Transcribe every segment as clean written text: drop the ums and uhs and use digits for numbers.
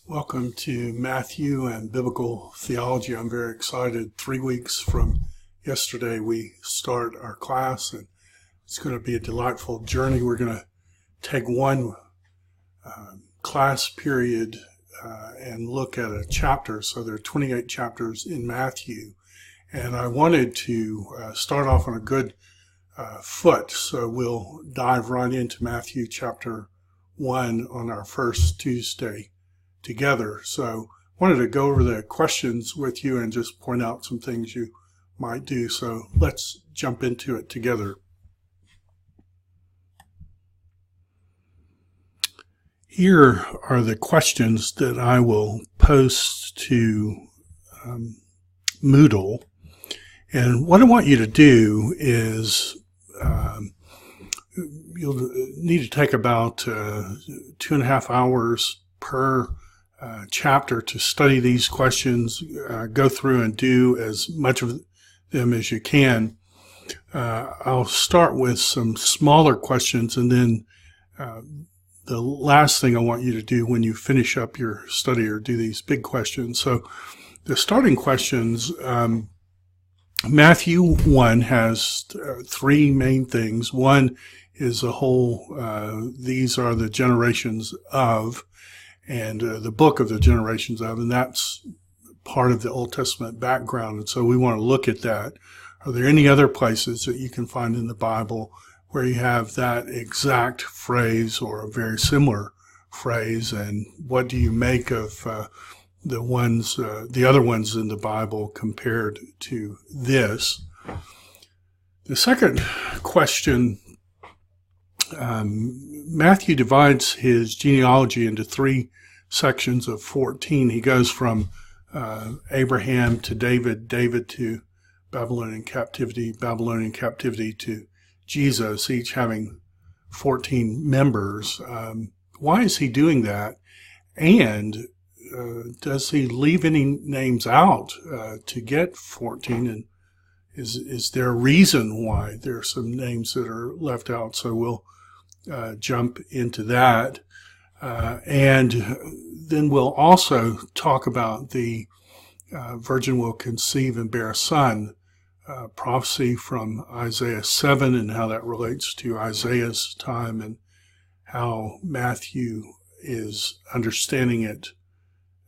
Welcome to Matthew and Biblical Theology. I'm very excited. 3 weeks from yesterday, we start our class, and it's going to be a delightful journey. We're going to take one class period and look at a chapter. So there are 28 chapters in Matthew, and I wanted to start off on a good foot. So we'll dive right into Matthew chapter 1 on our first Tuesday together. So I wanted to go over the questions with you and just point out some things you might do. So let's jump into it together. Here are the questions that I will post to Moodle. And what I want you to do is you'll need to take about 2.5 hours per chapter to study these questions, go through and do as much of them as you can. I'll start with some smaller questions, and then the last thing I want you to do when you finish up your study or do these big questions. So the starting questions, Matthew 1 has 3 main things. One is a whole, these are the generations of, and the book of the generations of, and that's part of the Old Testament background. And so we want to look at that. Are there any other places that you can find in the Bible where you have that exact phrase or a very similar phrase? And what do you make of the other ones in the Bible compared to this? The second question, Matthew divides his genealogy into 3 sections of 14. He goes from Abraham to David, David to Babylonian captivity to Jesus, each having 14 members. Why is he doing that? And does he leave any names out to get 14? And is there a reason why there are some names that are left out? So we'll jump into that. And then we'll also talk about the virgin will conceive and bear a son, prophecy from Isaiah 7 and how that relates to Isaiah's time and how Matthew is understanding it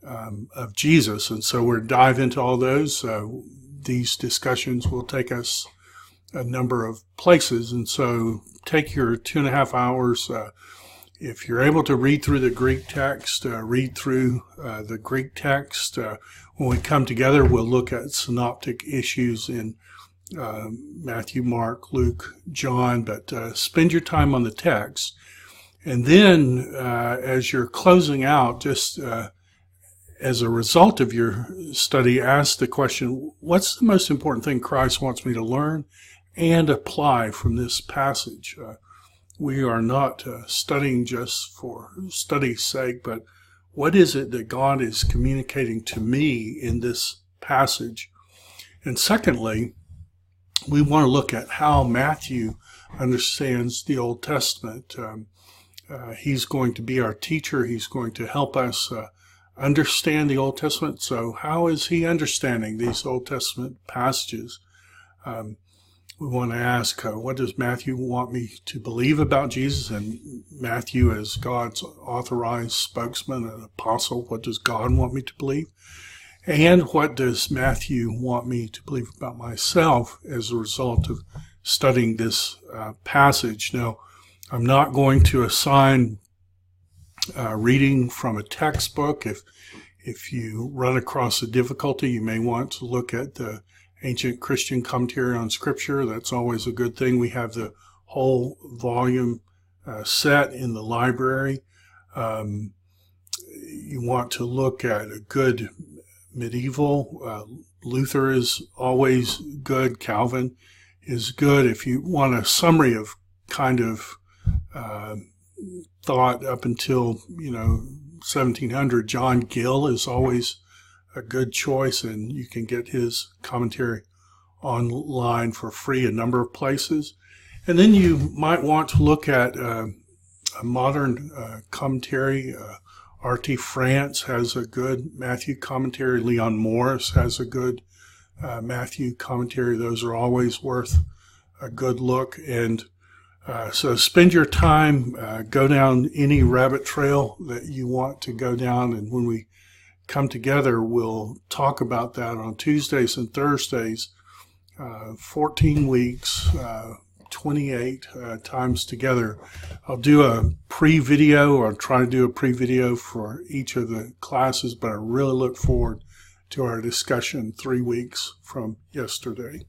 of Jesus. And so we'll dive into all those. These discussions will take us a number of places. And so take your 2.5 hours. If you're able to read through the Greek text, read through the Greek text. When we come together, we'll look at synoptic issues in Matthew, Mark, Luke, John, but spend your time on the text. And then as you're closing out, just as a result of your study, ask the question, what's the most important thing Christ wants me to learn and apply from this passage? We are not studying just for study's sake, but what is it that God is communicating to me in this passage? And secondly, we want to look at how Matthew understands the Old Testament. He's going to be our teacher. He's going to help us understand the Old Testament. So how is he understanding these Old Testament passages? We want to ask, what does Matthew want me to believe about Jesus? And Matthew, as God's authorized spokesman and apostle, what does God want me to believe? And what does Matthew want me to believe about myself as a result of studying this passage? Now, I'm not going to assign reading from a textbook. If you run across a difficulty, you may want to look at the Ancient Christian Commentary on Scripture. That's always a good thing. We have the whole volume set in the library. You want to look at a good medieval. Luther is always good. Calvin is good. If you want a summary of kind of thought up until 1700, John Gill is always a good choice, and you can get his commentary online for free a number of places. And then you might want to look at a modern commentary R.T. France has a good Matthew commentary. Leon Morris has a good Matthew commentary. Those are always worth a good look. And so spend your time, go down any rabbit trail that you want to go down. And when we come together, we'll talk about that on Tuesdays and Thursdays, 14 weeks, 28 times together. I'll do a pre-video, or try to do a pre-video for each of the classes, but I really look forward to our discussion 3 weeks from yesterday.